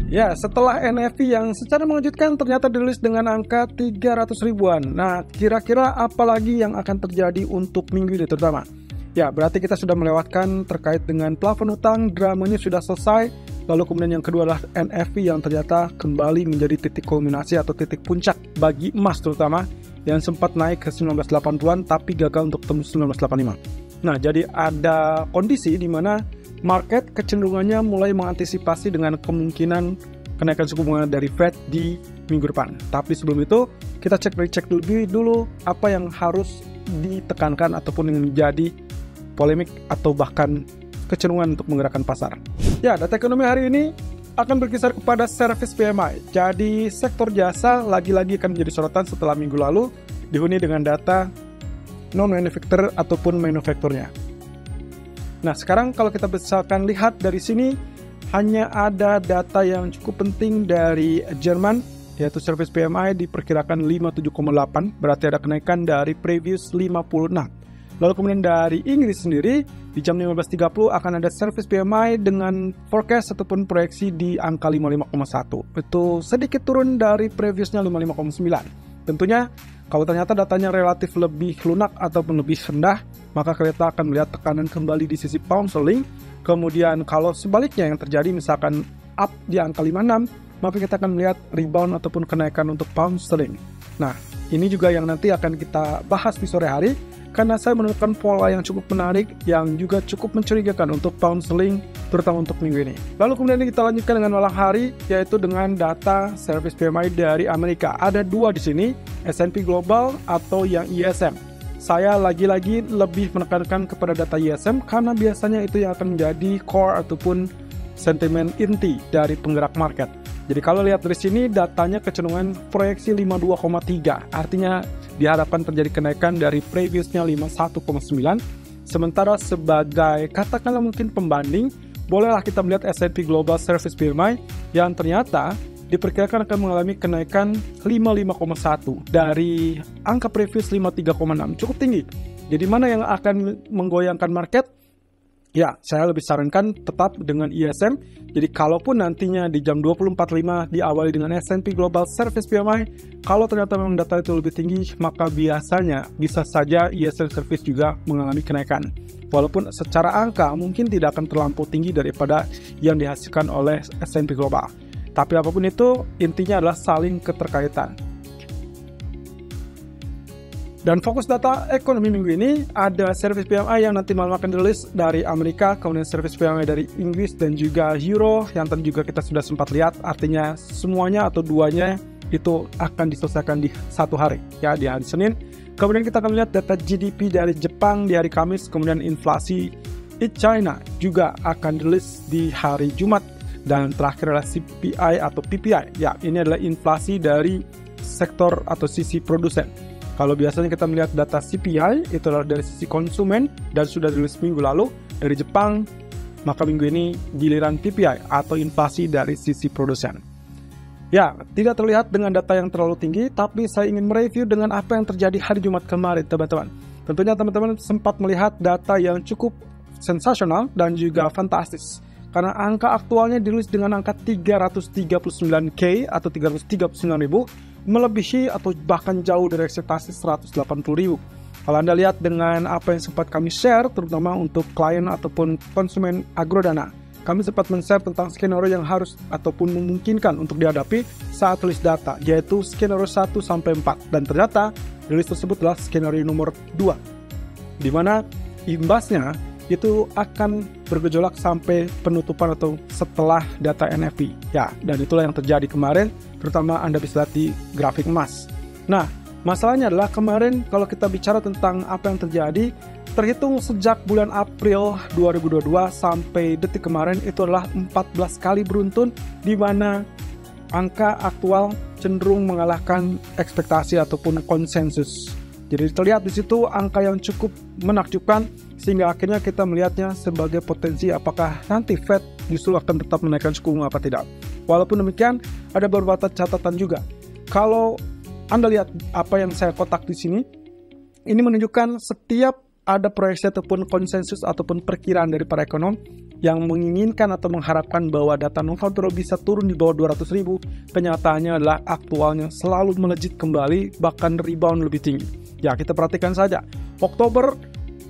Ya, setelah NFT yang secara mengejutkan ternyata dirilis dengan angka 300 ribuan. Nah, kira-kira apa lagi yang akan terjadi untuk minggu ini terutama? Ya, berarti kita sudah melewatkan terkait dengan plafon utang, dramanya sudah selesai. Lalu kemudian yang kedua adalah NFT yang ternyata kembali menjadi titik kulminasi atau titik puncak bagi emas terutama yang sempat naik ke 1980-an tapi gagal untuk tembus 1985. Nah, jadi ada kondisi di mana market kecenderungannya mulai mengantisipasi dengan kemungkinan kenaikan suku bunga dari Fed di minggu depan. Tapi sebelum itu, kita cek lebih dulu apa yang harus ditekankan ataupun yang menjadi polemik atau bahkan kecenderungan untuk menggerakkan pasar. Ya, data ekonomi hari ini akan berkisar kepada service PMI. Jadi sektor jasa lagi-lagi akan menjadi sorotan setelah minggu lalu dihuni dengan data non-manufacturer ataupun manufakturnya. Nah, sekarang kalau kita misalkan lihat dari sini, hanya ada data yang cukup penting dari Jerman, yaitu service PMI diperkirakan 57,8, berarti ada kenaikan dari previous 56. Lalu kemudian dari Inggris sendiri, di jam 15.30 akan ada service PMI dengan forecast ataupun proyeksi di angka 55,1. Itu sedikit turun dari previousnya 55,9. Tentunya, kalau ternyata datanya relatif lebih lunak ataupun lebih rendah, maka kita akan melihat tekanan kembali di sisi pound sterling. Kemudian kalau sebaliknya yang terjadi misalkan up di angka 56, maka kita akan melihat rebound ataupun kenaikan untuk pound sterling. Nah, ini juga yang nanti akan kita bahas di sore hari, karena saya menemukan pola yang cukup menarik, yang juga cukup mencurigakan untuk pound sterling, terutama untuk minggu ini. Lalu kemudian kita lanjutkan dengan malam hari, yaitu dengan data service PMI dari Amerika. Ada dua di sini, S&P Global atau yang ISM. Saya lagi-lagi lebih menekankan kepada data ISM karena biasanya itu yang akan menjadi core ataupun sentimen inti dari penggerak market. Jadi kalau lihat dari sini datanya kecenderungan proyeksi 52,3, artinya diharapkan terjadi kenaikan dari previousnya 51,9. Sementara sebagai katakanlah mungkin pembanding, bolehlah kita melihat S&P Global Service PMI yang ternyata diperkirakan akan mengalami kenaikan 55,1 dari angka previous 53,6, cukup tinggi. Jadi mana yang akan menggoyangkan market? Ya, saya lebih sarankan tetap dengan ISM. Jadi kalaupun nantinya di jam 24.05 diawali dengan S&P Global Service PMI, kalau ternyata memang data itu lebih tinggi, maka biasanya bisa saja ISM Service juga mengalami kenaikan. Walaupun secara angka mungkin tidak akan terlampau tinggi daripada yang dihasilkan oleh S&P Global. Tapi apapun itu, intinya adalah saling keterkaitan. Dan fokus data ekonomi minggu ini ada service PMI yang nanti malam akan dirilis dari Amerika, kemudian service PMI dari Inggris dan juga Euro yang tadi juga kita sudah sempat lihat. Artinya semuanya atau duanya itu akan diselesaikan di satu hari, ya, di hari Senin. Kemudian kita akan lihat data GDP dari Jepang di hari Kamis, kemudian inflasi di China juga akan dirilis di hari Jumat. Dan terakhir adalah CPI atau PPI. Ya, ini adalah inflasi dari sektor atau sisi produsen. Kalau biasanya kita melihat data CPI, itu adalah dari sisi konsumen dan sudah dirilis minggu lalu dari Jepang, maka minggu ini giliran PPI atau inflasi dari sisi produsen. Ya, tidak terlihat dengan data yang terlalu tinggi, tapi saya ingin mereview dengan apa yang terjadi hari Jumat kemarin, teman-teman. Tentunya teman-teman sempat melihat data yang cukup sensasional dan juga fantastis. Karena angka aktualnya dirilis dengan angka 339K atau 339.000, melebihi atau bahkan jauh dari ekspektasi 180.000. Kalau Anda lihat dengan apa yang sempat kami share, terutama untuk klien ataupun konsumen agrodana, kami sempat men-share tentang skenario yang harus ataupun memungkinkan untuk dihadapi saat rilis data, yaitu skenario 1-4. Dan ternyata rilis tersebut adalah skenario nomor 2, di mana imbasnya itu akan bergejolak sampai penutupan atau setelah data NFT. Ya, dan itulah yang terjadi kemarin, terutama Anda bisa lihat di grafik emas. Nah, masalahnya adalah kemarin kalau kita bicara tentang apa yang terjadi, terhitung sejak bulan April 2022 sampai detik kemarin itu adalah 14 kali beruntun di mana angka aktual cenderung mengalahkan ekspektasi ataupun konsensus. Jadi terlihat di situ angka yang cukup menakjubkan sehingga akhirnya kita melihatnya sebagai potensi apakah nanti Fed justru akan tetap menaikkan suku bunga apa tidak. Walaupun demikian ada beberapa catatan juga. Kalau Anda lihat apa yang saya kotak di sini, ini menunjukkan setiap ada proyeksi ataupun konsensus ataupun perkiraan dari para ekonom yang menginginkan atau mengharapkan bahwa data non-farm bisa turun di bawah 200.000, kenyataannya adalah aktualnya selalu melejit kembali, bahkan rebound lebih tinggi. Ya, kita perhatikan saja. Oktober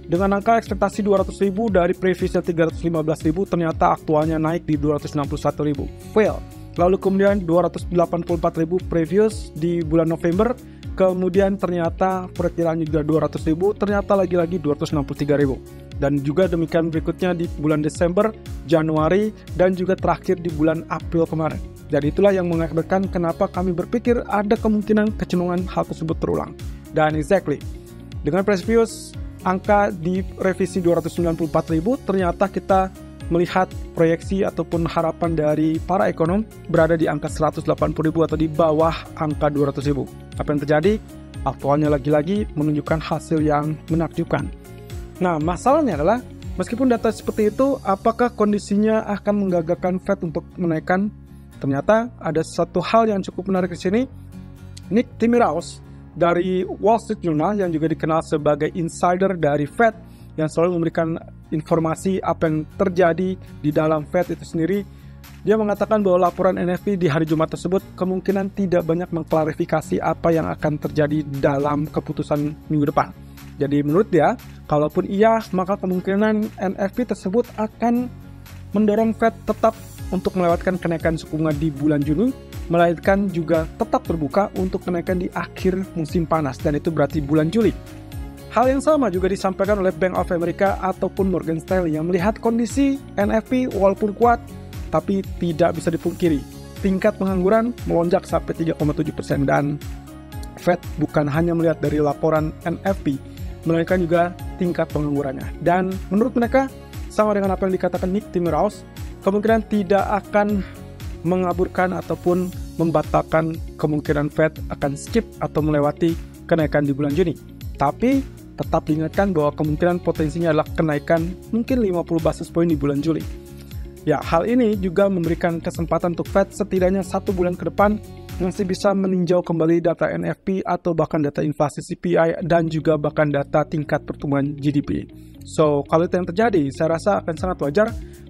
dengan angka ekspektasi 200.000 dari previous 315.000, ternyata aktualnya naik di 261.000. Fail. Lalu kemudian 284.000 previous di bulan November, kemudian ternyata perkiraan juga 200.000, ternyata lagi-lagi 263.000. Dan juga demikian berikutnya di bulan Desember, Januari, dan juga terakhir di bulan April kemarin. Jadi itulah yang mengakibatkan kenapa kami berpikir ada kemungkinan kecenderungan hal tersebut terulang. Dan exactly, dengan previous angka di revisi 294.000, ternyata kita melihat proyeksi ataupun harapan dari para ekonom berada di angka 180.000 atau di bawah angka 200.000. Apa yang terjadi? Aktualnya lagi-lagi menunjukkan hasil yang menakjubkan. Nah, masalahnya adalah meskipun data seperti itu, apakah kondisinya akan menggagalkan Fed untuk menaikkan? Ternyata ada satu hal yang cukup menarik di sini. Nick Timiraos dari Wall Street Journal yang juga dikenal sebagai insider dari Fed yang selalu memberikan informasi apa yang terjadi di dalam Fed itu sendiri. Dia mengatakan bahwa laporan NFP di hari Jumat tersebut kemungkinan tidak banyak mengklarifikasi apa yang akan terjadi dalam keputusan minggu depan. Jadi menurut dia, kalaupun iya, maka kemungkinan NFP tersebut akan mendorong Fed tetap untuk melewatkan kenaikan suku bunga di bulan Juni, melainkan juga tetap terbuka untuk kenaikan di akhir musim panas, dan itu berarti bulan Juli. Hal yang sama juga disampaikan oleh Bank of America ataupun Morgan Stanley yang melihat kondisi NFP walaupun kuat, tapi tidak bisa dipungkiri. Tingkat pengangguran melonjak sampai 3,7% dan Fed bukan hanya melihat dari laporan NFP, melainkan juga tingkat penganggurannya. Dan menurut mereka, sama dengan apa yang dikatakan Nick Timiraos, kemungkinan tidak akan mengaburkan ataupun membatalkan kemungkinan Fed akan skip atau melewati kenaikan di bulan Juni. Tapi tetap diingatkan bahwa kemungkinan potensinya adalah kenaikan mungkin 50 basis point di bulan Juli. Ya, hal ini juga memberikan kesempatan untuk Fed setidaknya 1 bulan ke depan masih bisa meninjau kembali data NFP atau bahkan data inflasi CPI dan juga bahkan data tingkat pertumbuhan GDP. So, kalau itu yang terjadi, saya rasa akan sangat wajar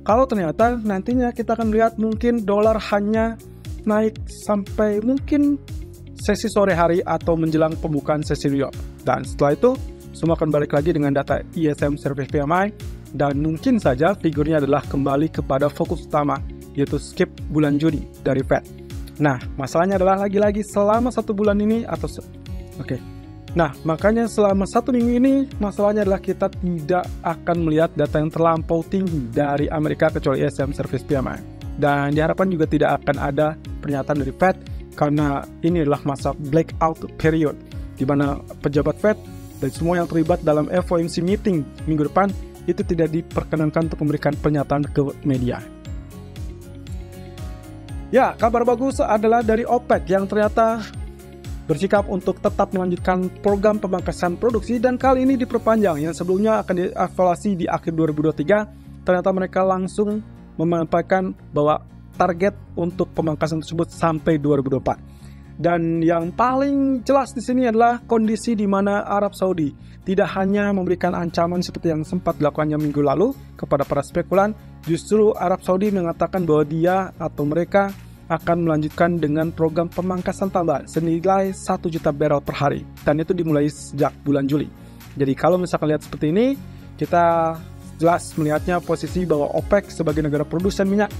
kalau ternyata nantinya kita akan melihat mungkin dolar hanya naik sampai mungkin sesi sore hari atau menjelang pembukaan sesi New York. Dan setelah itu, semua akan balik lagi dengan data ISM Service PMI dan mungkin saja figurnya adalah kembali kepada fokus utama, yaitu skip bulan Juni dari Fed. Nah, masalahnya adalah lagi-lagi selama 1 bulan ini atau Nah, makanya selama 1 minggu ini masalahnya adalah kita tidak akan melihat data yang terlampau tinggi dari Amerika kecuali ISM Service PMI. Dan diharapkan juga tidak akan ada pernyataan dari Fed karena ini adalah masa blackout period di mana pejabat Fed dan semua yang terlibat dalam FOMC meeting minggu depan itu tidak diperkenankan untuk memberikan pernyataan ke media. Ya, kabar bagus adalah dari OPEC yang ternyata bersikap untuk tetap melanjutkan program pemangkasan produksi dan kali ini diperpanjang. Yang sebelumnya akan dievaluasi di akhir 2023, ternyata mereka langsung menyampaikan bahwa target untuk pemangkasan tersebut sampai 2024. Dan yang paling jelas di sini adalah kondisi di mana Arab Saudi tidak hanya memberikan ancaman seperti yang sempat dilakukannya minggu lalu kepada para spekulan, justru Arab Saudi mengatakan bahwa dia atau mereka akan melanjutkan dengan program pemangkasan tambahan senilai 1 juta barrel per hari. Dan itu dimulai sejak bulan Juli. Jadi kalau misalkan lihat seperti ini, kita jelas melihatnya posisi bahwa OPEC sebagai negara produsen minyak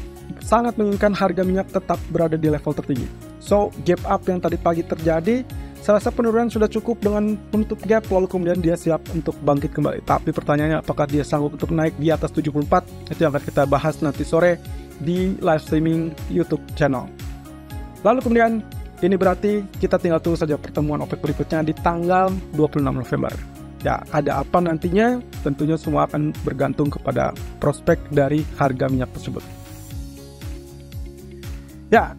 sangat menginginkan harga minyak tetap berada di level tertinggi. So, gap up yang tadi pagi terjadi, saya rasa penurunan sudah cukup dengan menutup gap, lalu kemudian dia siap untuk bangkit kembali. Tapi pertanyaannya apakah dia sanggup untuk naik di atas 74? Itu yang akan kita bahas nanti sore di live streaming YouTube channel. Lalu kemudian, ini berarti kita tinggal tunggu saja pertemuan OPEC berikutnya di tanggal 26 November. Ya, ada apa nantinya? Tentunya semua akan bergantung kepada prospek dari harga minyak tersebut. Ya,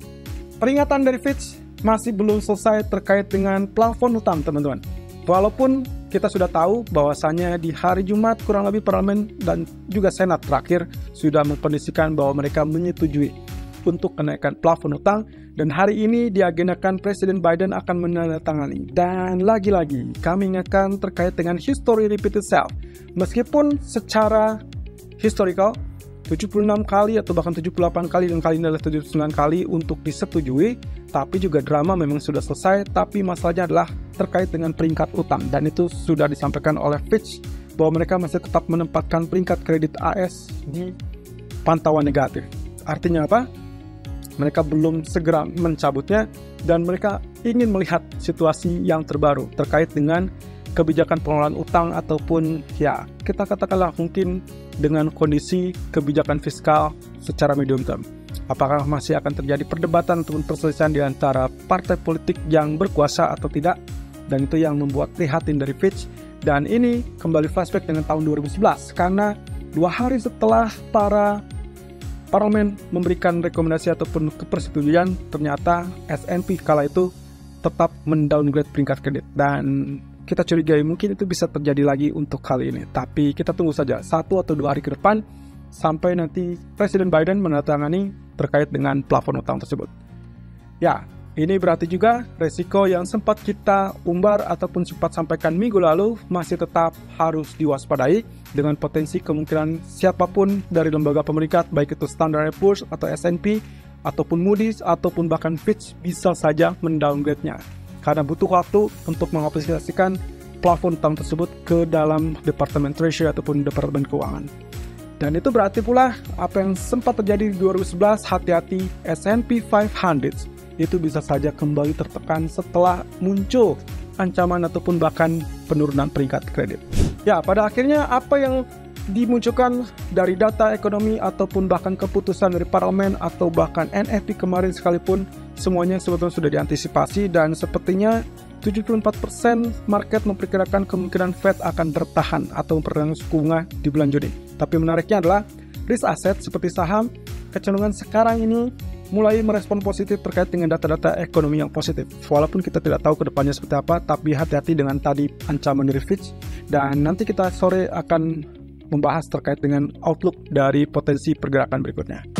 peringatan dari Fitch masih belum selesai terkait dengan plafon utang, teman-teman. Walaupun kita sudah tahu bahwasannya di hari Jumat kurang lebih parlemen dan juga Senat terakhir sudah mengkondisikan bahwa mereka menyetujui untuk kenaikan plafon utang Dan hari ini diagendakan Presiden Biden akan menandatangani. Dan lagi-lagi kami ingatkan terkait dengan history repeat itself. Meskipun secara historical 76 kali atau bahkan 78 kali dan kali ini adalah 79 kali untuk disetujui, tapi juga drama memang sudah selesai, tapi masalahnya adalah terkait dengan peringkat utang, dan itu sudah disampaikan oleh Fitch bahwa mereka masih tetap menempatkan peringkat kredit AS di pantauan negatif. Artinya apa? Mereka belum segera mencabutnya dan mereka ingin melihat situasi yang terbaru terkait dengan kebijakan pengelolaan utang ataupun ya kita katakanlah mungkin dengan kondisi kebijakan fiskal secara medium term. Apakah masih akan terjadi perdebatan ataupun perselisihan di antara partai politik yang berkuasa atau tidak? Dan itu yang membuat prihatin dari Fitch. Dan ini kembali flashback dengan tahun 2011 karena 2 hari setelah para parlemen memberikan rekomendasi ataupun kepersetujuan, ternyata S&P kala itu tetap mendowngrade peringkat kredit. Dan kita curigai mungkin itu bisa terjadi lagi untuk kali ini. Tapi kita tunggu saja 1 atau 2 hari ke depan sampai nanti Presiden Biden menandatangani terkait dengan plafon utang tersebut. Ya, ini berarti juga resiko yang sempat kita umbar ataupun sempat sampaikan minggu lalu masih tetap harus diwaspadai dengan potensi kemungkinan siapapun dari lembaga pemeringkat baik itu Standard & Poor's atau S&P ataupun Moody's ataupun bahkan Fitch bisa saja mendowngrade-nya. Karena butuh waktu untuk mengaplikasikan plafon utang tersebut ke dalam Departemen Treasury ataupun Departemen Keuangan. Dan itu berarti pula apa yang sempat terjadi di 2011, hati-hati S&P 500 itu bisa saja kembali tertekan setelah muncul ancaman ataupun bahkan penurunan peringkat kredit. Ya, pada akhirnya apa yang dimunculkan dari data ekonomi ataupun bahkan keputusan dari parlemen atau bahkan NFP kemarin sekalipun semuanya sebetulnya sudah diantisipasi dan sepertinya 74% market memperkirakan kemungkinan Fed akan bertahan atau mempertahankan suku bunga di bulan Juni. Tapi menariknya adalah risk aset seperti saham kecenderungan sekarang ini mulai merespon positif terkait dengan data-data ekonomi yang positif. Walaupun kita tidak tahu ke depannya seperti apa, tapi hati-hati dengan tadi ancaman dari Fitch. Dan nanti kita sore akan membahas terkait dengan outlook dari potensi pergerakan berikutnya.